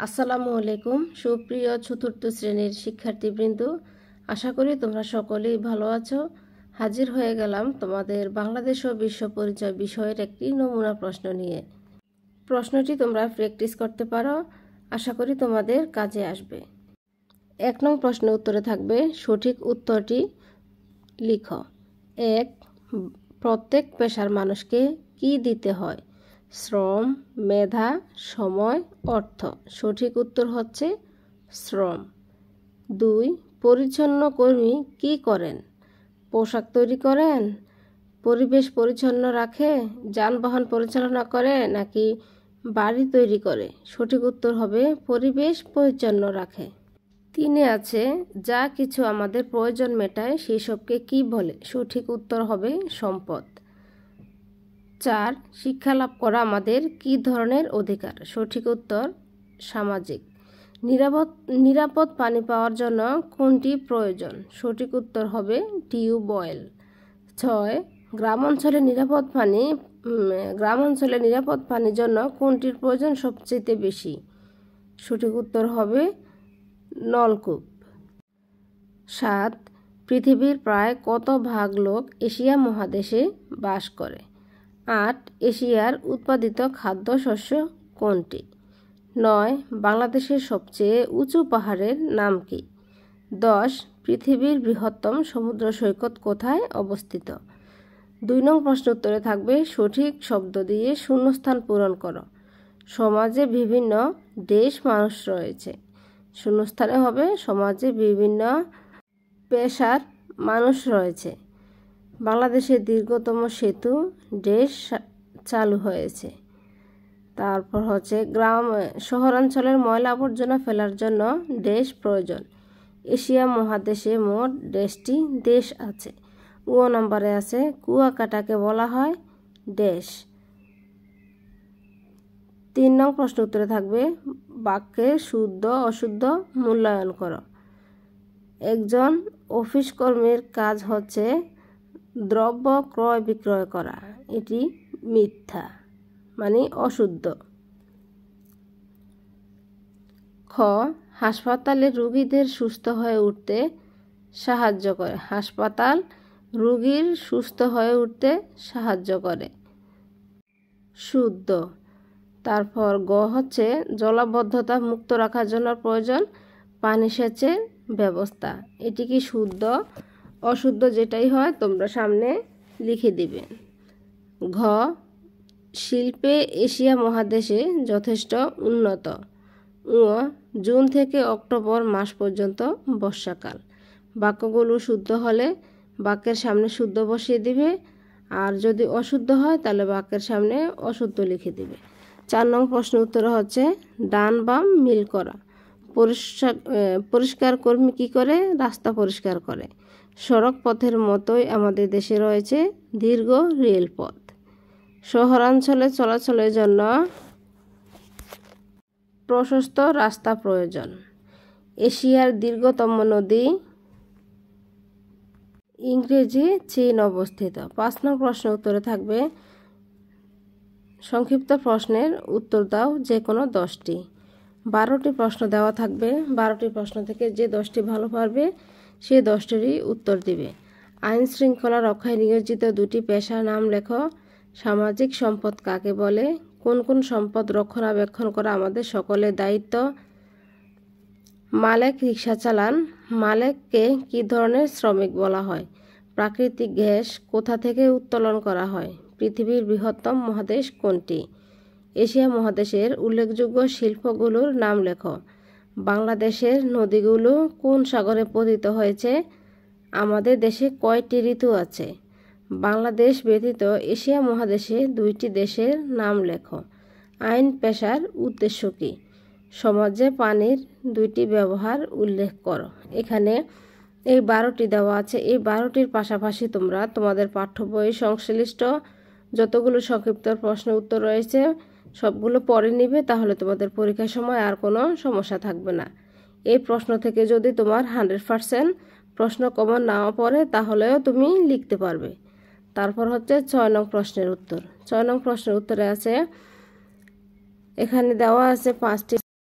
আসসালামু আলাইকুম সুপ্রিয় চতুর্থ শ্রেণীর শিক্ষার্থীবৃন্দ, আশা করি তোমরা সকলেই ভালো আছো। হাজির হয়ে গেলাম তোমাদের বাংলাদেশ ও বিশ্ব পরিচয় বিষয়ের একটি নমুনা প্রশ্ন নিয়ে। প্রশ্নটি তোমরা প্র্যাকটিস করতে পারো, আশা করি তোমাদের কাজে আসবে। 1 নং প্রশ্ন উত্তরে থাকবে সঠিক উত্তরটি লিখো। 1. প্রত্যেক পেশার মানুষকে কি দিতে হয়? শ্রম, মেধা, সময়, অর্থ। সঠিক উত্তর হচ্ছে শ্রম। 2. পরিচ্ছন্ন কর্মী কি করেন? পোশাক তৈরি করেন, পরিবেশ পরিচ্ছন্ন রাখে, যানবাহন পরিচালনা করে নাকি বাড়ি তৈরি করে? সঠিক উত্তর হবে পরিবেশ পরিচ্ছন্ন রাখে। 3 আছে যা কিছু আমাদের প্রয়োজন মেটায় সেসবকে কি বলে? সঠিক উত্তর হবে সম্পদ। 4. শিক্ষা লাভ করা আমাদের কি ধরনের অধিকার? সঠিক উত্তর সামাজিক। নিরাপদ পানি পাওয়ার জন্য কোনটি প্রয়োজন? সঠিক উত্তর হবে টিউবওয়েল। 6. গ্রাম অঞ্চলে নিরাপদ পানির জন্য কোনটির প্রয়োজন সবচেয়ে বেশি? সঠিক উত্তর হবে নলকূপ। 7. পৃথিবীর প্রায় কত ভাগ লোক এশিয়া মহাদেশে বাস করে? 8. এশিয়ার উৎপাদিত খাদ্যশস্য কোনটি? 9. বাংলাদেশের সবচেয়ে উঁচু পাহাড়ের নাম কি? 10. পৃথিবীর বৃহত্তম সমুদ্র সৈকত কোথায় অবস্থিত? 2 নং প্রশ্ন উত্তরে থাকবে সঠিক শব্দ দিয়ে শূন্যস্থান পূরণ করো। সমাজে বিভিন্ন দেশ মানুষ রয়েছে। শূন্যস্থানে হবে সমাজে বিভিন্ন পেশার মানুষ রয়েছে। বাংলাদেশের দীর্ঘতম সেতু দেশ চালু হয়েছে। তারপর হচ্ছে শহরাঞ্চলের ময়লা আবর্জনা ফেলার জন্য দেশ প্রয়োজন। এশিয়া মহাদেশে মোট দেশ আছে। নম্বরে আছে কুয়াকাটাকে বলা হয় দেশ। 3 নং প্রশ্ন উত্তরে থাকবে বাক্যের শুদ্ধ অশুদ্ধ মূল্যায়ন করো। একজন অফিস কর্মীর কাজ হচ্ছে দ্রব্য ক্রয় বিক্রয় করা, এটি মিথ্যা, মানে অশুদ্ধ। খ. হাসপাতালে রোগীদের সুস্থ হয়ে উঠতে সাহায্য করে। হাসপাতাল রোগীর সুস্থ হয়ে উঠতে সাহায্য করে, শুদ্ধ। তারপর গ হচ্ছে জলাবদ্ধতা মুক্ত রাখার জন্য প্রয়োজন পানি সেচের ব্যবস্থা, এটি কি শুদ্ধ অশুদ্ধ যেটাই হয় তোমরা সামনে লিখে দিবেন। ঘ. শিল্পে এশিয়া মহাদেশে যথেষ্ট উন্নত। জুন থেকে অক্টোবর মাস পর্যন্ত বর্ষাকাল। বাক্যগুলো শুদ্ধ হলে বাক্যের সামনে শুদ্ধ বসিয়ে দিবে, আর যদি অশুদ্ধ হয় তাহলে বাক্যের সামনে অশুদ্ধ লিখে দিবে। 4 নং প্রশ্ন উত্তর হচ্ছে ডান বাম মিল করা। পরিষ্কার কর্মী কি করে? রাস্তা পরিষ্কার করে। সড়ক পথের মতোই আমাদের দেশে রয়েছে দীর্ঘ রেলপথ। শহরাঞ্চলে চলাচলের জন্য প্রশস্ত রাস্তা প্রয়োজন। এশিয়ার দীর্ঘতম নদী ইংরেজি চীন অবস্থিত। 5 নং প্রশ্ন উত্তরে থাকবে সংক্ষিপ্ত প্রশ্নের উত্তর দাও যে কোনো 10টি। 12টি প্রশ্ন দেওয়া থাকবে। 12টি প্রশ্ন থেকে যে 10টি ভালো পারবে সে 10টিরই উত্তর দিবে। আইন শৃঙ্খলা রক্ষায় নিয়োজিত 2টি পেশার নাম লেখো। সামাজিক সম্পদ কাকে বলে? কোন কোন সম্পদ রক্ষণাবেক্ষণ করা আমাদের সকলের দায়িত্ব? মালেক রিক্সা চালান, মালেককে কি ধরনের শ্রমিক বলা হয়? প্রাকৃতিক গ্যাস কোথা থেকে উত্তোলন করা হয়? পৃথিবীর বৃহত্তম মহাদেশ কোনটি? এশিয়া মহাদেশের উল্লেখযোগ্য শিল্পগুলোর নাম লেখো। বাংলাদেশের নদীগুলো কোন সাগরে পতিত হয়েছে? আমাদের দেশে কয়টি ঋতু আছে? বাংলাদেশ ব্যতীত এশিয়া মহাদেশে 2টি দেশের নাম লেখো। আইন পেশার উদ্দেশ্য কী? সমাজে পানির 2টি ব্যবহার উল্লেখ করো। এখানে এই 12টি দেওয়া আছে। এই 12টির পাশাপাশি তোমরা তোমাদের পাঠ্য বই সংশ্লিষ্ট যতগুলো সংক্ষিপ্ত প্রশ্ন উত্তর রয়েছে সবগুলো পড়ে নিবে, তাহলে তোমাদের পরীক্ষার সময় আর কোনো সমস্যা থাকবে না। এই প্রশ্ন থেকে যদি তোমার 100% প্রশ্ন কমন নাও পড়ে তাহলেও তুমি লিখতে পারবে। তারপর হচ্ছে 6 নং প্রশ্নের উত্তর। 6 নং প্রশ্নের উত্তরে আছে এখানে দেওয়া আছে 5টি